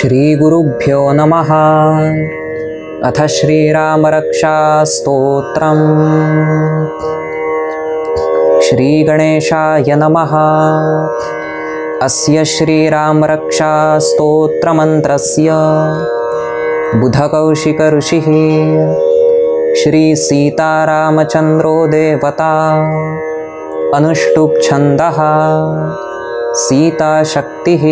श्रीगुरुभ्यो नमः। अथ श्रीरामरक्षास्तोत्रम्। श्रीगणेशाय नमः। अस्य श्रीरामरक्षास्तोत्रमन्त्रस्य बुधकौशिकऋषिः श्रीसीतारामचन्द्रो देवता। अनुष्टुप्छन्दः सीताशक्तिः।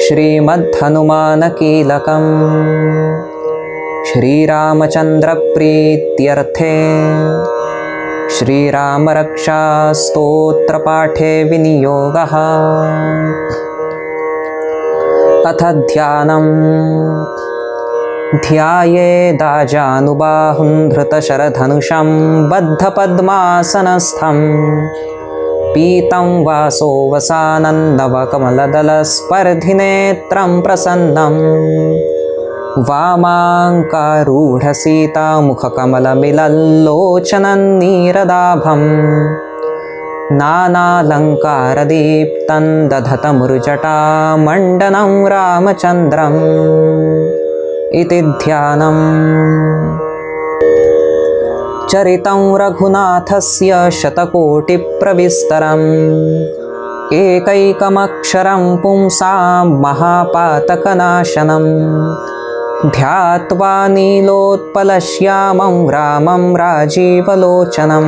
श्रीमद्हनुमानकीलकम्। श्रीरामचन्द्रप्रीत्यर्थे श्रीरामरक्षास्तोत्रपाठे विनियोगः। अथ ध्यानम्। ध्यायेदाजानुबाहुं धृतशरधनुषं बद्धपद्मासनस्थं पीतं वासो वसानन्दवकमलदलस्पर्धिनेत्रं प्रसन्नं वामाङ्कारूढसीतामुखकमलमिलल्लोचनं नानालङ्कारदीप्तं दधतमुरुजटामण्डनं रामचन्द्रम् इति ध्यानम्। चरितं रघुनाथस्य शतकोटिप्रविस्तरम् एकैकमक्षरं पुंसां महापातकनाशनं ध्यात्वा नीलोत्पलश्यामं रामं राजीवलोचनं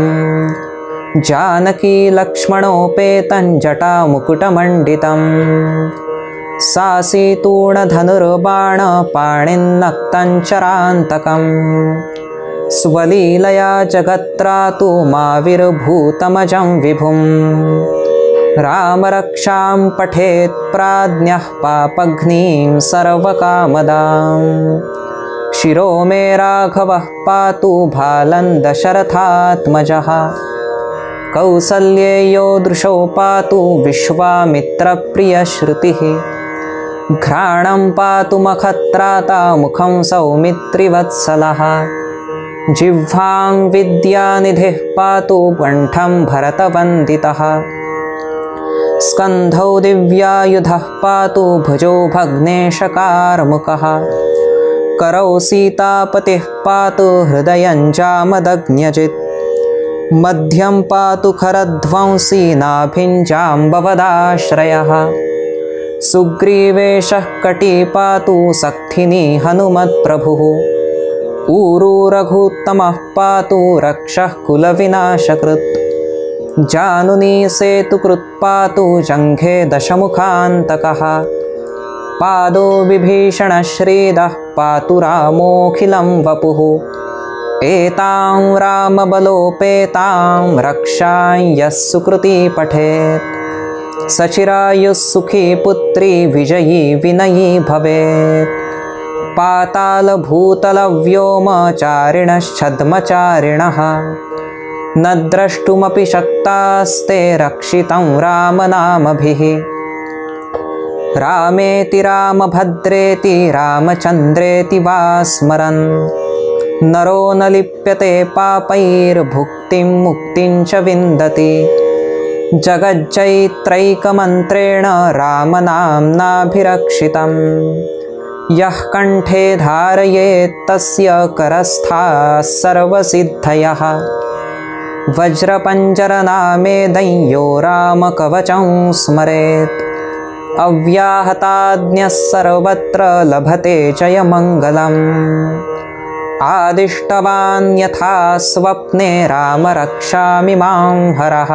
जानकीलक्ष्मणोपेतं जटामुकुटमण्डितं सासीतूणधनुर्बाणपाणिन्नक्तं चरान्तकम् स्वलीलया जगत्रातु माविर्भूतमजं विभुं रामरक्षां पठेत् प्राज्ञः पापघ्नीं सर्वकामदां शिरो मे राघवः पातु भालं दशरथात्मजः कौसल्येयो दृशो पातु विश्वामित्रप्रियश्रुतिः घ्राणं पातु मखत्राता मुखं सौमित्रिवत्सलः जिह्वां विद्यानिधिः पातु कण्ठं भरतवन्दितः स्कन्धौ दिव्यायुधः पातु भुजौ भग्नेशकार्मुकः करौ सीतापतिः पातु हृदयं जामदग्न्यजित् मध्यं पातु खरध्वंसी नाभिं जाम्बवदाश्रयः सुग्रीवेशः कटी पातु सक्थिनी हनुमत्प्रभुः ऊरू रघुत्तमः पातु रक्षः कुलविनाशकृत् जानुनी सेतुकृत् पातु जङ्घे दशमुखान्तकः पादो विभीषणश्रीदः पातु रामोऽखिलं वपुः एतां रामबलोपेतां रक्षां यः सुकृती पठेत् सचिरायुः सुखी पुत्री विजयी विनयी भवेत् पातालभूतलव्योमचारिणश्छद्मचारिणः न द्रष्टुमपि शक्तास्ते रक्षितं रामनामभिः रामेति रामभद्रेति रामचन्द्रेति वा स्मरन् नरो न लिप्यते पापैर्भुक्तिं मुक्तिं च विन्दति जगज्जैत्रैकमन्त्रेण रामनाम्नाभिरक्षितं यः कण्ठे धारयेत् तस्य करस्थाः सर्वसिद्धयः वज्रपञ्जरनामेदं यो रामकवचं स्मरेत् अव्याहताज्ञः सर्वत्र लभते जयमङ्गलम् आदिष्टवान् यथा स्वप्ने राम रक्षामिमां हरः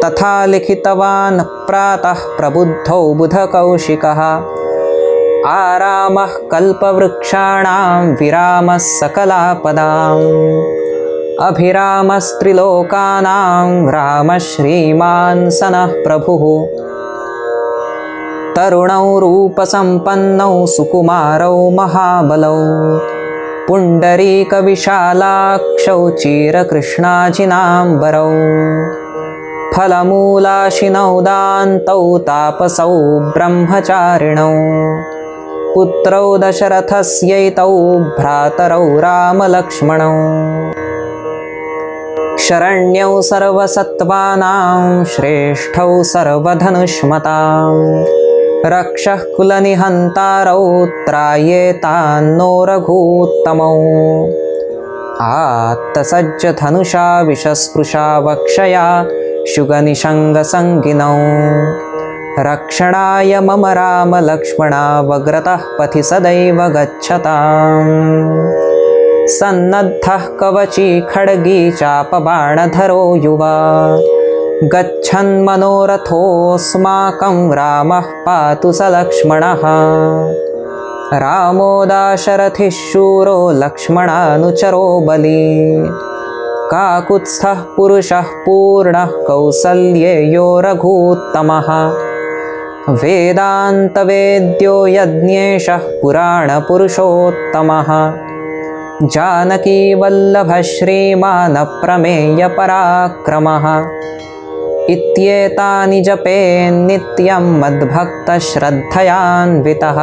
तथा लिखितवान् प्रातः प्रबुद्धौ बुधकौशिकः आरामः कल्पवृक्षाणां विरामः सकलापदाम् अभिरामस्त्रिलोकानां रामः श्रीमान् सनः प्रभुः तरुणौ रूपसम्पन्नौ सुकुमारौ महाबलौ पुण्डरीकविशालाक्षौ चीरकृष्णाजिनाम्बरौ फलमूलाशिनौ दान्तौ तापसौ ब्रह्मचारिणौ पुत्रौ दशरथस्यैतौ भ्रातरौ रामलक्ष्मणौ शरण्यौ सर्वसत्त्वानां श्रेष्ठौ सर्वधनुष्मतां रक्षः कुलनिहन्तारौ त्रायेतान्नो रघूत्तमौ आत्तसज्जधनुषा विषस्पृशा वक्षया शुगनिषङ्गसङ्गिनौ रक्षणाय मम रामलक्ष्मणावग्रतः पथि सदैव गच्छताम् सन्नद्धः कवची खड्गी चापबाणधरो युवा गच्छन्मनोरथोऽस्माकं रामः पातु स लक्ष्मणः रामो दाशरथिः शूरो लक्ष्मणानुचरो बली काकुत्स्थः पुरुषः पूर्णः कौसल्येयो रघूत्तमः वेदान्तवेद्यो यज्ञेशः पुराणपुरुषोत्तमः जानकीवल्लभः श्रीमान् अप्रमेयपराक्रमः इत्येतानि जपेन्नित्यं मद्भक्तश्रद्धयान्वितः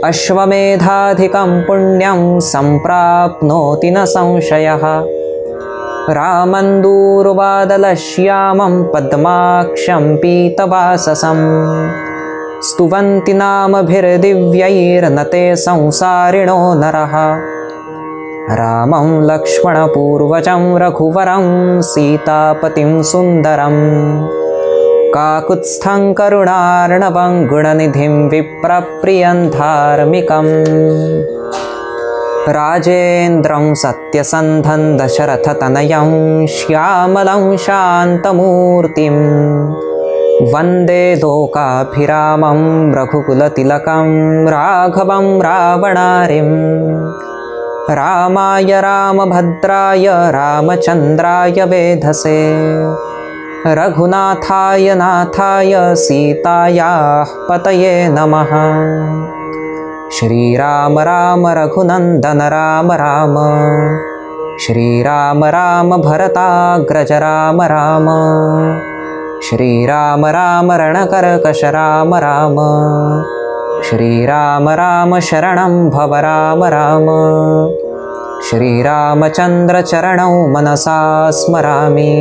अश्वमेधाधिकं पुण्यं सम्प्राप्नोति न संशयः रामन्दूर्वादलश्यामं पद्माक्षं पीतवाससं स्तुवन्ति नामभिर्दिव्यैर्नते संसारिणो नरः रामं लक्ष्मणपूर्वजं रघुवरं सीतापतिं सुन्दरं काकुत्स्थं करुणार्णवं गुणनिधिं विप्रप्रियं धार्मिकम् राजेन्द्रं सत्यसन्धं दशरथतनयं श्यामलं शान्तमूर्तिं वन्दे लोकाभिरामं रघुकुलतिलकं राघवं रावणारिं रामाय रामभद्राय रामचन्द्राय वेधसे रघुनाथाय नाथाय सीतायाः पतये नमः श्रीराम राम रघुनन्दन राम राम श्रीराम राम भरताग्रज राम राम श्रीराम राम रणकर्कश राम राम श्रीराम राम शरणं भव राम राम श्रीरामचन्द्रचरणौ मनसा स्मरामि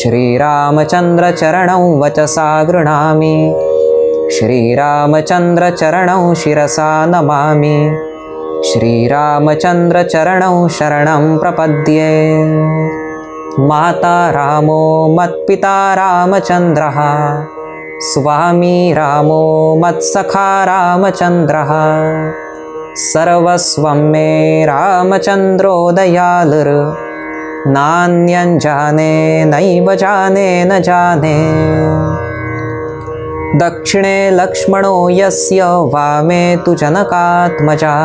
श्रीरामचन्द्रचरणौ वचसा गृह्णामि श्रीरामचन्द्रचरणौ शिरसा नमामि श्रीरामचन्द्रचरणौ शरणं प्रपद्ये माता रामो मत्पिता रामचन्द्रः स्वामी रामो मत्सखा रामचन्द्रः सर्वस्वं मे रामचन्द्रो दयालुर् नान्यं जाने नैव जाने न जाने दक्षिणे लक्ष्मणो यस्य वामे तु जनकात्मजा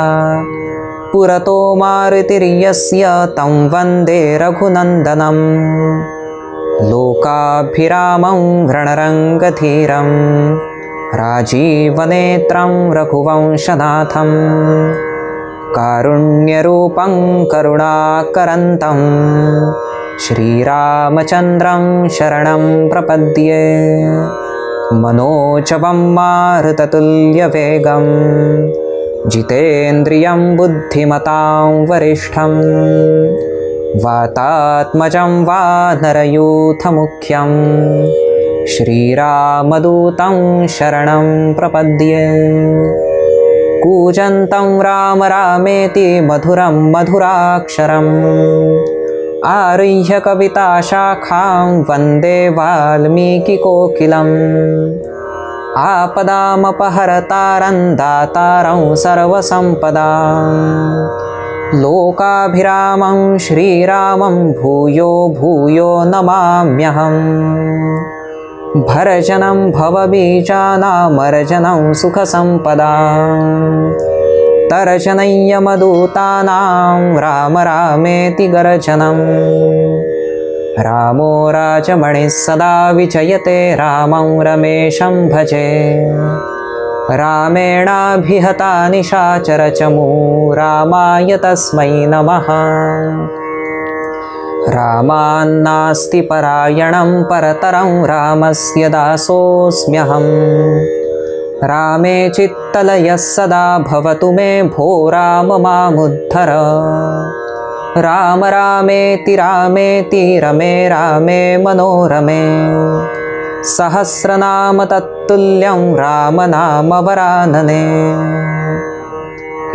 पुरतो मारुतिर्यस्य तं वन्दे रघुनन्दनं लोकाभिरामं रणरङ्गधीरं राजीवनेत्रं रघुवंशनाथं कारुण्यरूपं करुणाकरन्तं श्रीरामचन्द्रं शरणं प्रपद्ये मनोजवं मारुततुल्यवेगं जितेन्द्रियं बुद्धिमतां वरिष्ठं वातात्मजं वानरयूथमुख्यं श्रीरामदूतं शरणं प्रपद्ये कूजन्तं राम रामेति मधुरं मधुराक्षरम् आरुह्य कविताशाखां वन्दे वाल्मीकिकोकिलम् आपदामपहरतारं दातारं सर्वसम्पदां लोकाभिरामं श्रीरामं भूयो भूयो नमाम्यहम् भरजनं भवबीजानामर्जनं सुखसम्पदां तर्जनय्यमदूतानां राम रामेति गर्जनं रामो राजमणिः सदा विजयते रामं रमेशं भजे रामेणाभिहता निशाचरचमू रामाय तस्मै नमः रामान्नास्ति परायणं परतरं रामस्य दासोऽस्म्यहम् रामे चित्तलयः सदा भवतु मे भो राम मामुद्धर राम रामेति रामेति रमे रामे मनोरमे सहस्रनाम तत्तुल्यं रामनामवरानने।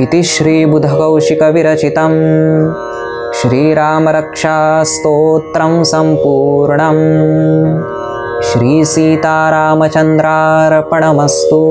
इति श्रीबुधकौशिकविरचितं श्रीरामरक्षास्तोत्रं सम्पूर्णम्। श्रीसीतारामचन्द्रार्पणमस्तु।